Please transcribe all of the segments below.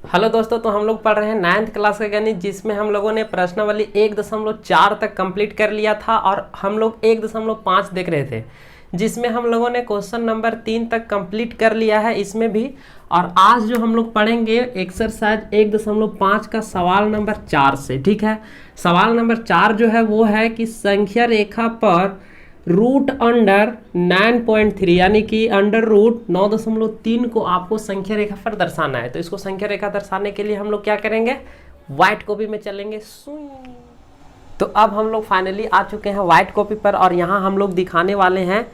Hello दोस्तों, तो हम लोग पढ़ रहे हैं 9th क्लास का गणित, जिसमें हम लोगों ने प्रश्नावली 1.4 तक कंप्लीट कर लिया था और हम लोग 1.5 देख रहे थे, जिसमें हम लोगों ने क्वेश्चन नंबर 3 तक कंप्लीट कर लिया है इसमें भी। और आज जो हम लोग पढ़ेंगे एक्सरसाइज 1.5 का सवाल नंबर 4 से। ठीक है, सवाल नंबर 4 जो है वो है कि संख्या रेखा पर रूट अंडर 9.3 यानी कि अंडर रूट 9.3 को आपको संख्या रेखा पर दर्शाना है। तो इसको संख्या रेखा दर्शाने के लिए हम लोग क्या करेंगे, व्हाइट कॉपी में चलेंगे। तो अब हम लोग फाइनली आ चुके हैं व्हाइट कॉपी पर और यहाँ हम लोग दिखाने वाले हैं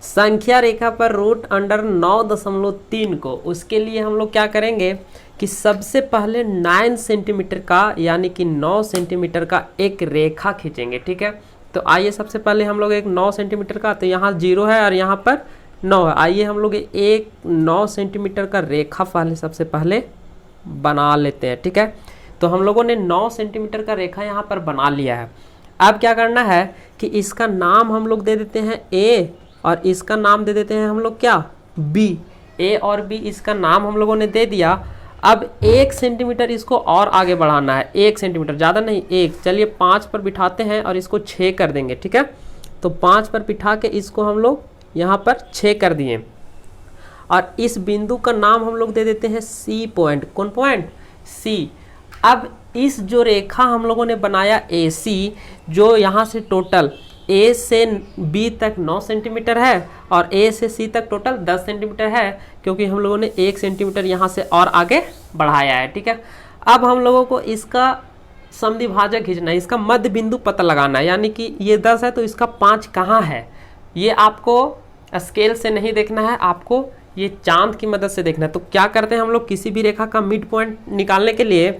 संख्या रेखा पर रूट अंडर 9.3 को। उसके लिए हम लोग क्या करेंगे कि सबसे पहले 9 सेंटीमीटर का यानी कि 9 सेंटीमीटर का एक रेखा खींचेंगे। ठीक है, तो आइए सबसे पहले हम लोग एक 9 सेंटीमीटर का, तो यहाँ 0 है और यहाँ पर 9 है। आइए हम लोग एक 9 सेंटीमीटर का रेखा सबसे पहले बना लेते हैं। ठीक है, तो हम लोगों ने 9 सेंटीमीटर का रेखा यहाँ पर बना लिया है। अब क्या करना है कि इसका नाम हम लोग दे देते हैं A और इसका नाम दे देते हैं हम लोग क्या, B। A और B इसका नाम हम लोगों ने दे दिया। अब 1 सेंटीमीटर इसको और आगे बढ़ाना है, 1 सेंटीमीटर, ज़्यादा नहीं 1। चलिए 5 पर बिठाते हैं और इसको 6 कर देंगे। ठीक है, तो 5 पर बिठा के इसको हम लोग यहाँ पर 6 कर दिए और इस बिंदु का नाम हम लोग दे देते हैं C पॉइंट। कौन पॉइंट, C। अब इस जो रेखा हम लोगों ने बनाया AC, जो यहाँ से टोटल A से B तक 9 सेंटीमीटर है और A से C तक टोटल 10 सेंटीमीटर है, क्योंकि हम लोगों ने 1 सेंटीमीटर यहाँ से और आगे बढ़ाया है। ठीक है, अब हम लोगों को इसका समद्विभाजक खींचना है, इसका मध्य बिंदु पता लगाना है। यानी कि ये 10 है तो इसका 5 कहाँ है, ये आपको स्केल से नहीं देखना है, आपको ये चांद की मदद से देखना है। तो क्या करते हैं हम लोग किसी भी रेखा का मिड पॉइंट निकालने के लिए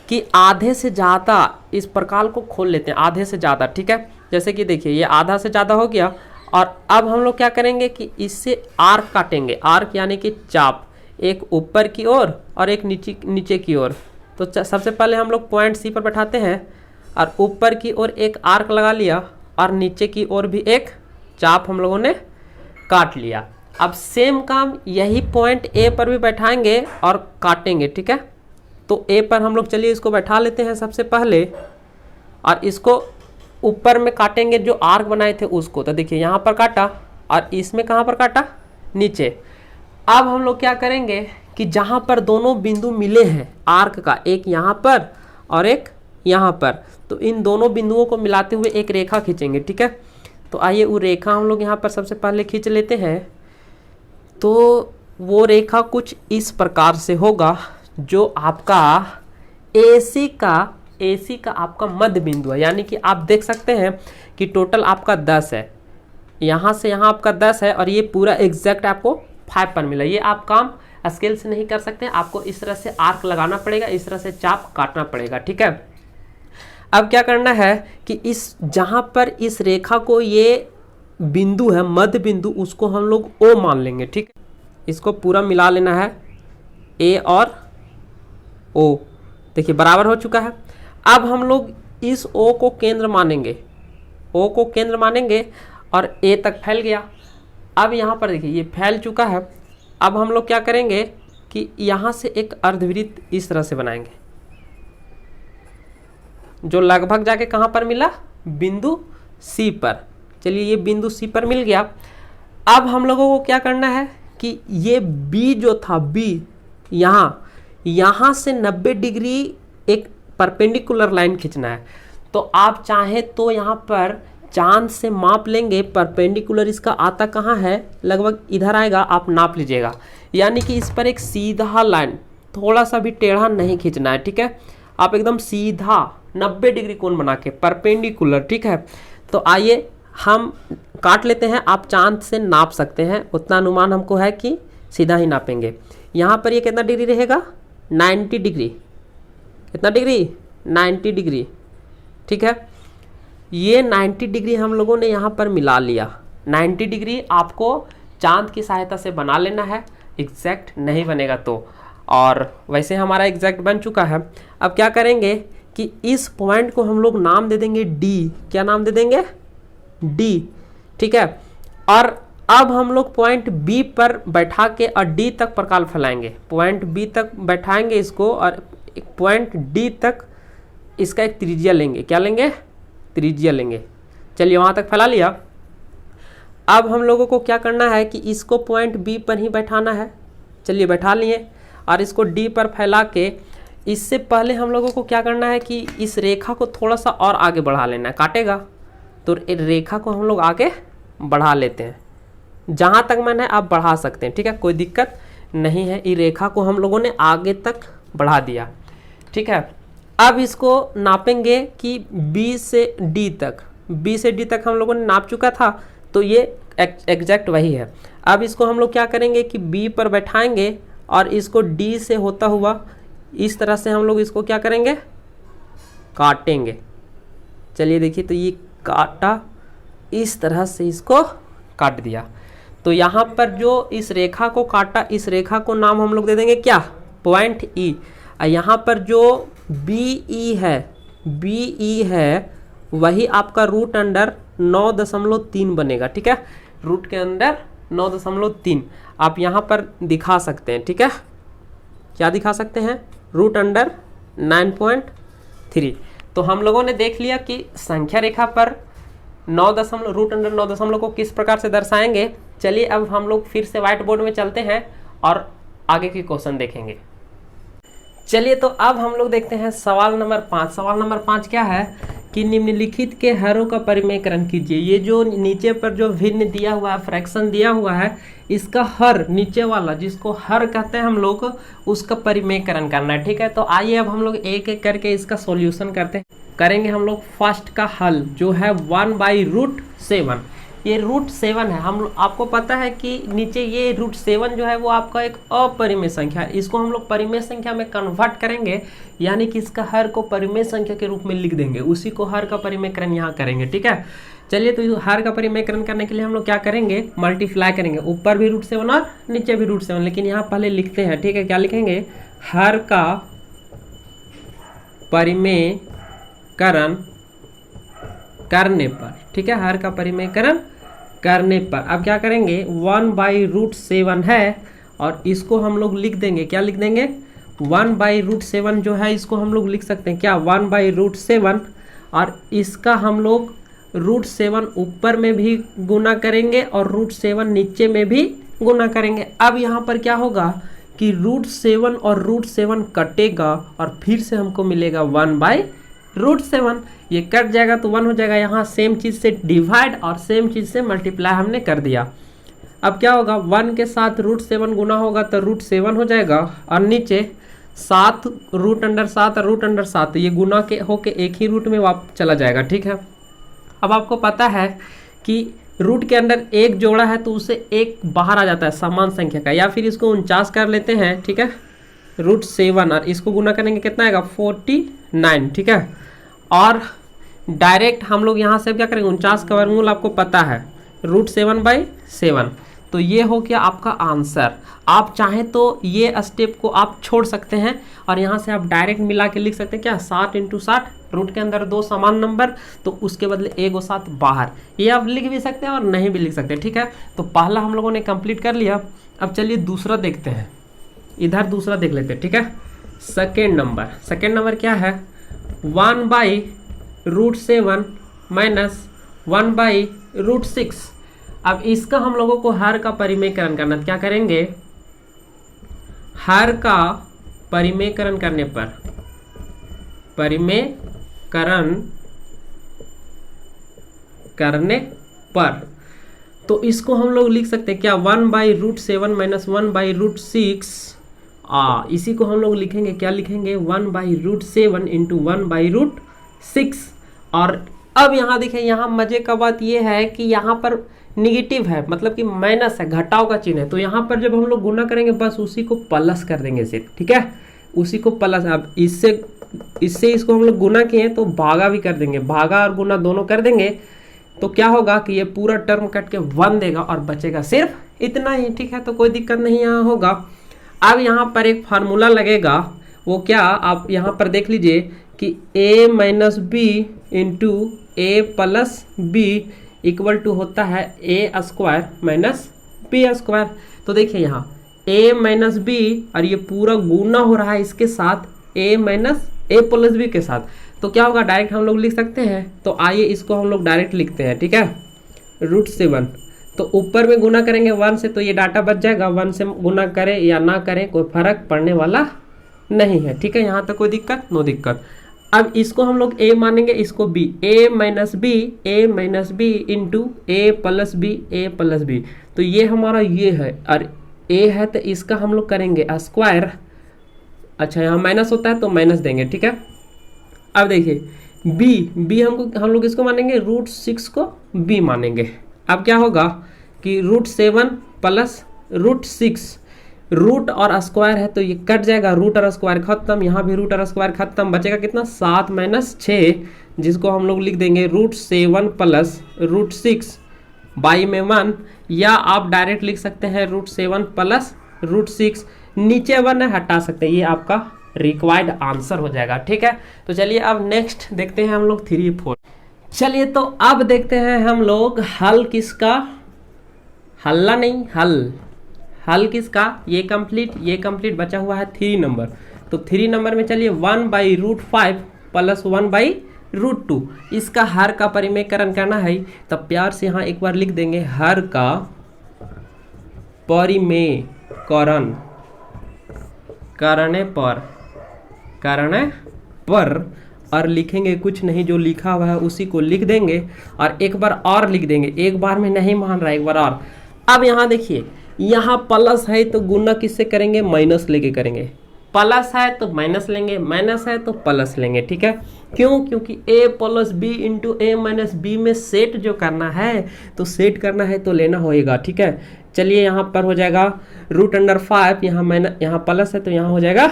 कि आधे से ज़्यादा इस प्रकार को खोल लेते हैं, आधे से ज़्यादा। ठीक है, जैसे कि देखिए ये आधा से ज़्यादा हो गया और अब हम लोग क्या करेंगे कि इससे आर्क काटेंगे। आर्क यानी कि चाप, एक ऊपर की ओर और एक नीचे की ओर। तो सबसे पहले हम लोग पॉइंट C पर बैठाते हैं और ऊपर की ओर एक आर्क लगा लिया और नीचे की ओर भी एक चाप हम लोगों ने काट लिया। अब सेम काम यही पॉइंट A पर भी बैठाएंगे और काटेंगे। ठीक है, तो A पर हम लोग चलिए इसको बैठा लेते हैं सबसे पहले और इसको ऊपर में काटेंगे जो आर्क बनाए थे उसको। तो देखिए यहाँ पर काटा और इसमें कहाँ पर काटा, नीचे। अब हम लोग क्या करेंगे कि जहाँ पर दोनों बिंदु मिले हैं आर्क का, एक यहाँ पर और एक यहाँ पर, तो इन दोनों बिंदुओं को मिलाते हुए एक रेखा खींचेंगे। ठीक है, तो आइए वो रेखा हम लोग यहाँ पर सबसे पहले खींच लेते हैं। तो वो रेखा कुछ इस प्रकार से होगा, जो आपका AC का आपका मध्य बिंदु है। यानी कि आप देख सकते हैं कि टोटल आपका 10 है, यहाँ से यहाँ आपका 10 है और ये पूरा एग्जैक्ट आपको 5 पर मिला। ये आप काम स्केल से नहीं कर सकते, आपको इस तरह से आर्क लगाना पड़ेगा, इस तरह से चाप काटना पड़ेगा। ठीक है, अब क्या करना है कि इस जहाँ पर इस रेखा को ये बिंदु है मध्य बिंदु, उसको हम लोग O मान लेंगे। ठीक है, इसको पूरा मिला लेना है, A और O। देखिए बराबर हो चुका है। अब हम लोग इस O को केंद्र मानेंगे, O को केंद्र मानेंगे और A तक फैल गया। अब यहाँ पर देखिए ये फैल चुका है। अब हम लोग क्या करेंगे कि यहाँ से एक अर्धवृत्त इस तरह से बनाएंगे, जो लगभग जाके कहाँ पर मिला, बिंदु C पर। चलिए ये बिंदु C पर मिल गया। अब हम लोगों को क्या करना है कि ये B जो था, B यहाँ से 90 डिग्री एक परपेंडिकुलर लाइन खींचना है। तो आप चाहे तो यहाँ पर चांद से माप लेंगे, परपेंडिकुलर इसका आता कहाँ है, लगभग इधर आएगा, आप नाप लीजिएगा। यानी कि इस पर एक सीधा लाइन, थोड़ा सा भी टेढ़ा नहीं खींचना है। ठीक है, आप एकदम सीधा 90 डिग्री कोण बना के परपेंडिकुलर। ठीक है, तो आइए हम काट लेते हैं। आप चांद से नाप सकते हैं, उतना अनुमान हमको है कि सीधा ही नापेंगे। यहाँ पर ये कितना डिग्री रहेगा, 90 डिग्री। कितना डिग्री, 90 डिग्री। ठीक है, ये 90 डिग्री हम लोगों ने यहाँ पर मिला लिया। 90 डिग्री आपको चांद की सहायता से बना लेना है, एग्जैक्ट नहीं बनेगा तो। और वैसे हमारा एग्जैक्ट बन चुका है। अब क्या करेंगे कि इस पॉइंट को हम लोग नाम दे देंगे D। क्या नाम दे देंगे, D। ठीक है, और अब हम लोग पॉइंट बी पर बैठा के और डी तक प्रकाल फैलाएंगे, पॉइंट बी तक बैठाएंगे इसको और पॉइंट डी तक इसका एक त्रिज्या लेंगे। क्या लेंगे? त्रिज्या लेंगे। चलिए वहाँ तक फैला लिया। अब हम लोगों को क्या करना है कि इसको पॉइंट बी पर ही बैठाना है। चलिए बैठा लिए और इसको डी पर फैला के, इससे पहले हम लोगों को क्या करना है कि इस रेखा को थोड़ा सा और आगे बढ़ा लेना है। काटेगा तो रेखा को हम लोग आगे बढ़ा लेते हैं, जहाँ तक मन है आप बढ़ा सकते हैं, ठीक है, कोई दिक्कत नहीं है। ये रेखा को हम लोगों ने आगे तक बढ़ा दिया, ठीक है। अब इसको नापेंगे कि बी से डी तक, बी से डी तक हम लोगों ने नाप चुका था, तो ये एग्जैक्ट वही है। अब इसको हम लोग क्या करेंगे कि बी पर बैठाएंगे और इसको डी से होता हुआ इस तरह से हम लोग इसको क्या करेंगे? काटेंगे। चलिए देखिए, तो ये काटा, इस तरह से इसको काट दिया। तो यहाँ पर जो इस रेखा को काटा, इस रेखा को नाम हम लोग दे देंगे क्या? पॉइंट ई। और यहाँ पर जो बी ई है वही आपका रूट अंडर 9.3 बनेगा, ठीक है। रूट के अंदर 9.3 आप यहाँ पर दिखा सकते हैं, ठीक है। क्या दिखा सकते हैं? Root under 9.3। तो हम लोगों ने देख लिया कि संख्या रेखा पर रूट अंडर 9 को किस प्रकार से दर्शाएंगे। चलिए अब हम लोग फिर से व्हाइट बोर्ड में चलते हैं और आगे के क्वेश्चन देखेंगे। चलिए तो अब हम लोग देखते हैं सवाल नंबर 5। सवाल नंबर 5 क्या है कि निम्नलिखित के हरों का परिमेयकरण कीजिए। ये जो नीचे पर जो भिन्न दिया हुआ है, फ्रैक्शन दिया हुआ है, इसका हर, नीचे वाला जिसको हर कहते हैं हम लोग, उसका परिमेयकरण करना है, ठीक है। तो आइए अब हम लोग एक एक करके इसका सॉल्यूशन करेंगे हम लोग। फर्स्ट का हल जो है 1/√7, ये √7 है। हम आपको पता है कि नीचे ये √7 जो है वो आपका एक अपरिमेय संख्या है। इसको हम लोग परिमेय संख्या में कन्वर्ट करेंगे, यानी कि इसका हर को परिमेय संख्या के रूप में लिख देंगे, उसी को हर का परिमेयकरण यहाँ करेंगे, ठीक है। चलिए तो हर का परिमेयकरण करने के लिए हम लोग क्या करेंगे? मल्टीप्लाई करेंगे, ऊपर भी √7 और नीचे भी √7, लेकिन यहाँ पहले लिखते हैं, ठीक है। क्या लिखेंगे? हर का परिमेयकरण करने पर, ठीक है, हर का परिमेयकरण करने पर। अब क्या करेंगे? 1/√7 है और इसको हम लोग लिख देंगे, क्या लिख देंगे? 1/√7 जो है इसको हम लोग लिख सकते हैं क्या? 1/√7, और इसका हम लोग √7 ऊपर में भी गुना करेंगे और √7 नीचे में भी गुना करेंगे। अब यहाँ पर क्या होगा कि √7 और √7 कटेगा और फिर से हमको मिलेगा 1/√7। ये कट जाएगा तो 1 हो जाएगा। यहाँ सेम चीज़ से डिवाइड और सेम चीज़ से मल्टीप्लाई हमने कर दिया। अब क्या होगा? 1 के साथ √7 गुना होगा तो √7 हो जाएगा, और नीचे 7 √7 और √7 ये गुना के होके एक ही रूट में वापस चला जाएगा, ठीक है। अब आपको पता है कि रूट के अंदर एक जोड़ा है तो उससे एक बाहर आ जाता है समान संख्या का, या फिर इसको 49 कर लेते हैं, ठीक है। √7 और इसको गुना करेंगे कितना आएगा? 49, ठीक है। और डायरेक्ट हम लोग यहाँ से क्या करेंगे? 49 का वर्गमूल आपको पता है √7/7। तो ये हो गया आपका आंसर। आप चाहें तो ये स्टेप को आप छोड़ सकते हैं और यहाँ से आप डायरेक्ट मिला के लिख सकते हैं क्या? 7 × 60, रूट के अंदर 2 समान नंबर, तो उसके बदले 1 और 7 बाहर। ये आप लिख भी सकते हैं और नहीं भी लिख सकते, ठीक है। तो पहला हम लोगों ने कंप्लीट कर लिया। अब चलिए दूसरा देखते हैं, इधर दूसरा देख लेते हैं, ठीक है। सेकेंड नंबर क्या है? 1/√7 माइनस 1/√6। अब इसका हम लोगों को हर का परिमेयकरण करना, क्या करेंगे? हर का परिमेयकरण करने पर, तो इसको हम लोग लिख सकते हैं क्या? 1/√7 माइनस 1/√6। इसी को हम लोग लिखेंगे, क्या लिखेंगे? 1/√7 इंटू 1/√6। और अब यहाँ देखिए, यहाँ मजे का बात यह है कि यहाँ पर निगेटिव है, मतलब कि माइनस है, घटाव का चिन्ह है। तो यहाँ पर जब हम लोग गुना करेंगे बस उसी को प्लस कर देंगे सिर्फ, ठीक है, उसी को प्लस। अब इससे इसको हम लोग गुना किए तो भागा भी कर देंगे, भागा और गुना दोनों कर देंगे। तो क्या होगा कि ये पूरा टर्म कट के 1 देगा और बचेगा सिर्फ इतना ही, ठीक है। तो कोई दिक्कत नहीं यहाँ होगा। अब यहाँ पर एक फार्मूला लगेगा, वो क्या? आप यहाँ पर देख लीजिए कि a - b into a + b equal to होता है a square minus b square. तो देखिए यहाँ a माइनस बी और ये पूरा गुना हो रहा है इसके साथ a minus a plus b के साथ, तो क्या होगा डायरेक्ट हम लोग लिख सकते हैं। तो आइए इसको हम लोग डायरेक्ट लिखते हैं, ठीक है। √7 तो ऊपर में गुना करेंगे 1 से तो ये डाटा बच जाएगा, 1 से गुना करें या ना करें कोई फर्क पड़ने वाला नहीं है, ठीक है। यहाँ तक कोई दिक्कत, नो दिक्कत। अब इसको हम लोग a मानेंगे, इसको b, a minus b into a plus b, तो ये हमारा ये है और a है तो इसका हम लोग करेंगे स्क्वायर। अच्छा यहाँ माइनस होता है तो माइनस देंगे, ठीक है। अब देखिए b हम लोग इसको मानेंगे √6 को b मानेंगे। अब क्या होगा कि √7 प्लस √6, रूट और स्क्वायर है तो ये कट जाएगा, रूट और स्क्वायर खत्म, यहाँ भी रूट और स्क्वायर खत्म, बचेगा कितना 7 माइनस 6, जिसको हम लोग लिख देंगे √7 प्लस √6 बाई में 1, या आप डायरेक्ट लिख सकते हैं √7 प्लस √6, नीचे 1 है हटा सकते हैं, ये आपका रिक्वायर्ड आंसर हो जाएगा, ठीक है। तो चलिए अब नेक्स्ट देखते हैं हम लोग 3, 4। चलिए तो अब देखते हैं हम लोग हल किसका, हल्ला नहीं हल किसका, ये कंप्लीट बचा हुआ है 3 नंबर। तो 3 नंबर में चलिए 1/√5 प्लस 1/√2, इसका हर का परिमेयकरण करना है, तब प्यार से यहाँ एक बार लिख देंगे हर का परिमेयकरण करने पर और लिखेंगे कुछ नहीं, जो लिखा हुआ है उसी को लिख देंगे और एक बार और लिख देंगे, एक बार में नहीं मान रहा, एक बार और। अब यहाँ देखिए, यहाँ प्लस है तो गुना किससे करेंगे, माइनस लेके करेंगे, प्लस है तो माइनस लेंगे, माइनस है तो प्लस लेंगे, ठीक है। क्यों? क्योंकि a plus b into a minus b में सेट जो करना है, तो सेट करना है तो लेना होएगा, ठीक है। चलिए यहाँ पर हो जाएगा √5, यहाँ प्लस है तो यहाँ हो जाएगा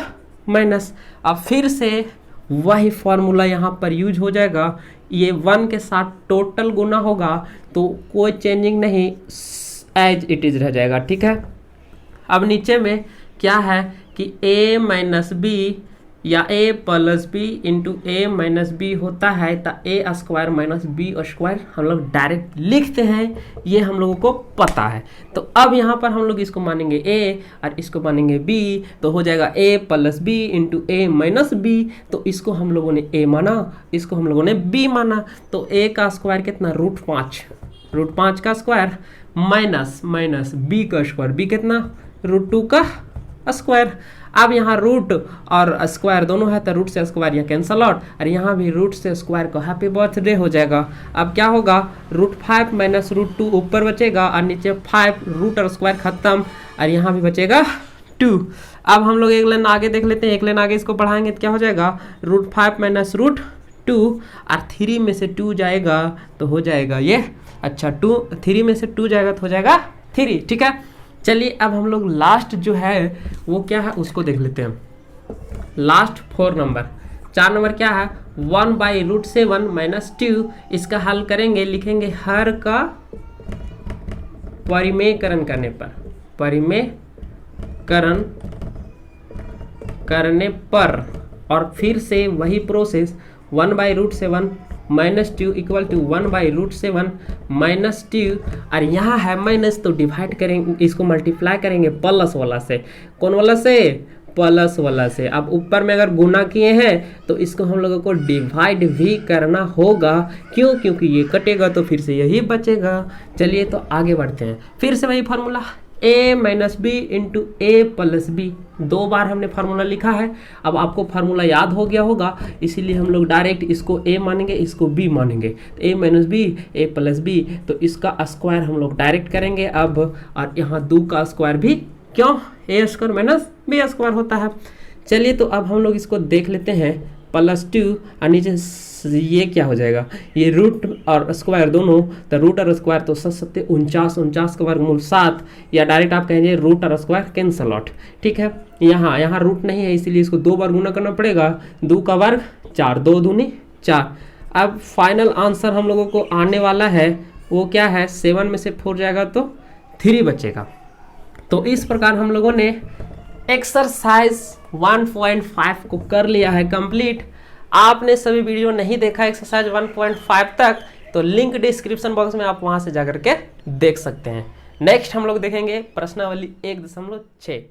माइनस। अब फिर से वही फॉर्मूला यहाँ पर यूज हो जाएगा, ये 1 के साथ टोटल गुना होगा तो कोई चेंजिंग नहीं, एज इट इज रह जाएगा, ठीक है। अब नीचे में क्या है कि a माइनस बी या a plus b into a minus b होता है, तो a square minus b square हम लोग डायरेक्ट लिखते हैं, ये हम लोगों को पता है। तो अब यहाँ पर हम लोग इसको मानेंगे a और इसको मानेंगे b, तो हो जाएगा a plus b into a minus b, तो इसको हम लोगों ने a माना, इसको हम लोगों ने b माना, तो a का स्क्वायर कितना √5 का स्क्वायर माइनस b का स्क्वायर, b कितना √2 का स्क्वायर। अब यहाँ रूट और स्क्वायर दोनों है तो रूट से स्क्वायर यहाँ कैंसल आउट, और यहाँ भी रूट से स्क्वायर को हैप्पी बर्थडे हो जाएगा। अब क्या होगा, √5 माइनस √2 ऊपर बचेगा और नीचे 5, रूट और स्क्वायर खत्म, और यहाँ भी बचेगा 2। अब हम लोग एक लाइन आगे देख लेते हैं, एक लाइन आगे इसको बढ़ाएंगे तो क्या हो जाएगा, √5 माइनस √2 और 3 में से 2 जाएगा तो हो जाएगा ये, अच्छा 3 में से 2 जाएगा तो हो जाएगा 3, ठीक है। चलिए अब हम लोग लास्ट जो है वो क्या है उसको देख लेते हैं। लास्ट 4 नंबर, 4 नंबर क्या है, 1/√7 माइनस 2, इसका हल करेंगे, लिखेंगे हर का परिमेयकरण करने पर और फिर से वही process 1/√7 minus 2 equal to 1/√7 minus 2, और यहाँ है माइनस तो डिवाइड करेंगे, इसको मल्टीप्लाई करेंगे प्लस वाला से, कौन वाला से, प्लस वाला से। अब ऊपर में अगर गुना किए हैं तो इसको हम लोगों को डिवाइड भी करना होगा, क्यों, क्योंकि ये कटेगा तो फिर से यही बचेगा। चलिए तो आगे बढ़ते हैं, फिर से वही formula a minus b into a plus b, 2 बार हमने फार्मूला लिखा है। अब आपको फार्मूला याद हो गया होगा, इसीलिए हम लोग डायरेक्ट इसको a मानेंगे, इसको b मानेंगे, तो a minus b a plus b, तो इसका स्क्वायर हम लोग डायरेक्ट करेंगे अब, और यहाँ 2 का स्क्वायर भी, क्यों, a square minus b square होता है। चलिए तो अब हम लोग इसको देख लेते हैं, +2 और नीचे ये क्या हो जाएगा, ये रूट और स्क्वायर दोनों, तो रूट और स्क्वायर तो 7 49 का वर्गमूल 7, या डायरेक्ट आप कहेंगे रूट और स्क्वायर कैंसल आउट, ठीक है। यहाँ रूट नहीं है इसीलिए इसको 2 बार गुना करना पड़ेगा, 2 का वर्ग 4, 2 दूनी 4। अब फाइनल आंसर हम लोगों को आने वाला है वो क्या है, 7 में से 4 जाएगा तो 3 बचेगा। तो इस प्रकार हम लोगों ने एक्सरसाइज 1.5 को कर लिया है कंप्लीट। आपने सभी वीडियो नहीं देखा एक्सरसाइज 1.5 तक, तो लिंक डिस्क्रिप्शन बॉक्स में आप वहाँ से जाकर के देख सकते हैं। नेक्स्ट हम लोग देखेंगे प्रश्नावली 1.6।